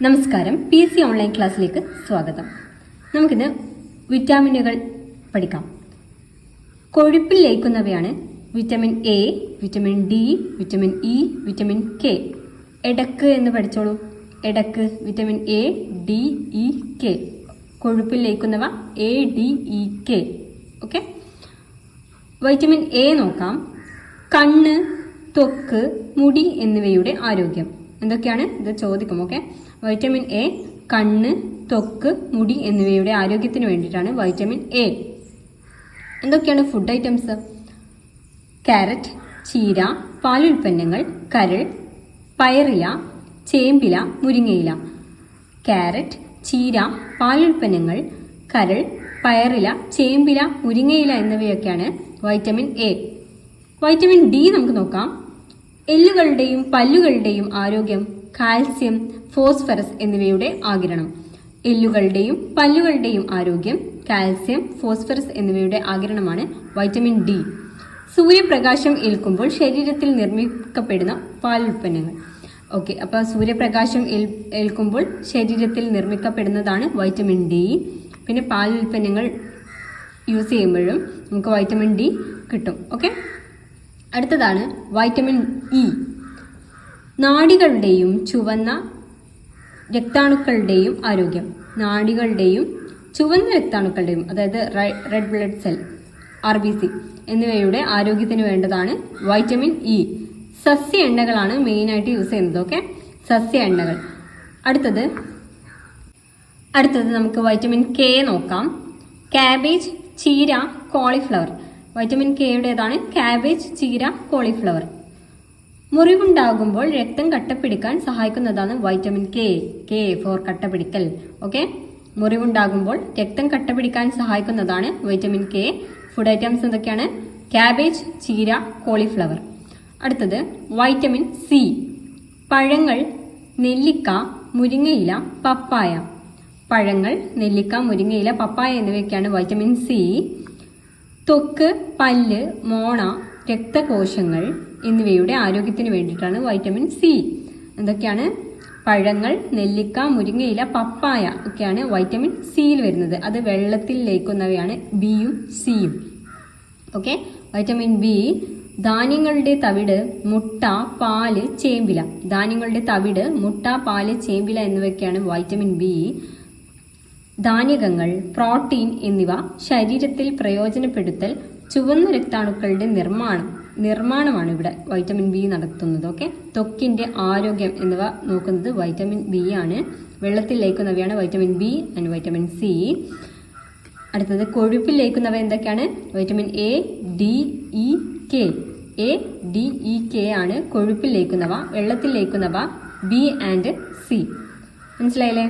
നമസ്കാരം, PC online ക്ലാസ്സിലേക്ക് സ്വാഗതം. നമുക്കിന്ന് വിറ്റാമിനുകൾ പഠിക്കാം. കൊഴുപ്പിൽ ലയിക്കുന്നവയാണ് vitamin A, vitamin D, vitamin E, vitamin K. എടക്ക് എന്ന് പഠിച്ചോളൂ. എടക്ക് vitamin A, D, E, K. കൊഴുപ്പിൽ ലയിക്കുന്നവ A, D, E, K. Okay. Vitamin A നോക്കാം. കണ്ണ്, ത്വക്ക്, മുടി എന്നിവയുടെ ആരോഗ്യം. എന്തൊക്കെയാണ് ഇത് ചോദിക്കും. ഓക്കെ. വൈറ്റമിൻ എ കണ്ണ്, ത്വക്ക്, മുടി എന്നിവയുടെ ആരോഗ്യത്തിന് വേണ്ടിയിട്ടാണ് വൈറ്റമിൻ എ. എന്തൊക്കെയാണ് ഫുഡ് ഐറ്റംസ്? ക്യാരറ്റ്, ചീര, പാലുൽപ്പന്നങ്ങൾ, കരൾ, പയറില, ചേമ്പില, മുരിങ്ങയില. ക്യാരറ്റ്, ചീര, പാലുൽപ്പന്നങ്ങൾ, കരൾ, പയറില, ചേമ്പില, മുരിങ്ങയില എന്നിവയൊക്കെയാണ് വൈറ്റമിൻ എ. വൈറ്റമിൻ ഡി നമുക്ക് നോക്കാം. എല്ലുകളുടെയും പല്ലുകളുടെയും ആരോഗ്യം, കാൽസ്യം, ഫോസ്ഫറസ് എന്നിവയുടെ ആഗിരണം. എല്ലുകളുടെയും പല്ലുകളുടെയും ആരോഗ്യം, കാൽസ്യം, ഫോസ്ഫറസ് എന്നിവയുടെ ആഗിരണമാണ് വൈറ്റമിൻ ഡി. സൂര്യപ്രകാശം ഏൽക്കുമ്പോൾ ശരീരത്തിൽ നിർമ്മിക്കപ്പെടുന്ന പാലുൽപ്പന്നങ്ങൾ. ഓക്കെ, അപ്പോൾ സൂര്യപ്രകാശം ഏൽക്കുമ്പോൾ ശരീരത്തിൽ നിർമ്മിക്കപ്പെടുന്നതാണ് വൈറ്റമിൻ ഡി. പിന്നെ പാലുൽപ്പന്നങ്ങൾ യൂസ് ചെയ്യുമ്പോഴും നമുക്ക് വൈറ്റമിൻ ഡി കിട്ടും. ഓക്കെ. അടുത്തതാണ് വൈറ്റമിൻ ഇ. നാഡികളുടെയും ചുവന്ന രക്താണുക്കളുടെയും ആരോഗ്യം. നാഡികളുടെയും ചുവന്ന രക്താണുക്കളുടെയും, അതായത് റെഡ് ബ്ലഡ് സെൽ, RBC എന്നിവയുടെ ആരോഗ്യത്തിന് വേണ്ടതാണ് വൈറ്റമിൻ ഇ. സസ്യ എണ്ണകളാണ് മെയിനായിട്ട് യൂസ് ചെയ്യുന്നത്. ഓക്കെ, സസ്യ എണ്ണകൾ. അടുത്തത് നമുക്ക് വൈറ്റമിൻ കെ നോക്കാം. കാബേജ്, ചീര, കോളിഫ്ലവർ. വൈറ്റമിൻ കെയുടേതാണ് കാബേജ്, ചീര, കോളിഫ്ലവർ. മുറിവുണ്ടാകുമ്പോൾ രക്തം കട്ടപ്പിടിക്കാൻ സഹായിക്കുന്നതാണ് വൈറ്റമിൻ കെ. കെ ഫോർ കട്ടപിടിക്കൽ. ഓക്കെ. മുറിവുണ്ടാകുമ്പോൾ രക്തം കട്ടപിടിക്കാൻ സഹായിക്കുന്നതാണ് വൈറ്റമിൻ കെ. ഫുഡ് ഐറ്റംസ് എന്തൊക്കെയാണ്? കാബേജ്, ചീര, കോളിഫ്ലവർ. അടുത്തത് വൈറ്റമിൻ സി. പഴങ്ങൾ, നെല്ലിക്ക, മുരിങ്ങയില, പപ്പായ. പഴങ്ങൾ, നെല്ലിക്ക, മുരിങ്ങയില, പപ്പായ എന്നിവയൊക്കെയാണ് വൈറ്റമിൻ സി. ത്വക്ക്, പല്ല്, മോണ, രക്തകോശങ്ങൾ എന്നിവയുടെ ആരോഗ്യത്തിന് വേണ്ടിയിട്ടാണ് വൈറ്റമിൻ സി. എന്തൊക്കെയാണ്? പഴങ്ങൾ, നെല്ലിക്ക, മുരിങ്ങയില, പപ്പായ ഒക്കെയാണ് വൈറ്റമിൻ സിയിൽ വരുന്നത്. അത് വെള്ളത്തിൽ ലയിക്കുന്നവയാണ് ബിയും സിയും. ഓക്കെ. Vitamin B. ധാന്യങ്ങളുടെ തവിട്, മുട്ട, പാല്, ചേമ്പില. ധാന്യങ്ങളുടെ തവിട്, മുട്ട, പാല്, ചേമ്പില എന്നിവയൊക്കെയാണ് വൈറ്റമിൻ ബി. ധാന്യകങ്ങൾ, പ്രോട്ടീൻ എന്നിവ ശരീരത്തിൽ പ്രയോജനപ്പെടുത്തൽ, ചുവന്ന രക്താണുക്കളുടെ നിർമ്മാണമാണ് ഇവിടെ വൈറ്റമിൻ ബി നടത്തുന്നത്. ഓക്കെ. ത്വക്കിന്റെ ആരോഗ്യം എന്നിവ നോക്കുന്നത് വൈറ്റമിൻ ബി ആണ്. വെള്ളത്തിൽ ലയിക്കുന്നവയാണ് vitamin B and vitamin C. അടുത്തത് കൊഴുപ്പിൽ ലയിക്കുന്നവ എന്തൊക്കെയാണ്? Vitamin A, D, E, K. A, D, E, K ആണ് കൊഴുപ്പിൽ ലയിക്കുന്നവ. വെള്ളത്തിൽ ലയിക്കുന്നവ ബി ആൻഡ് സി. മനസ്സിലായില്ലേ?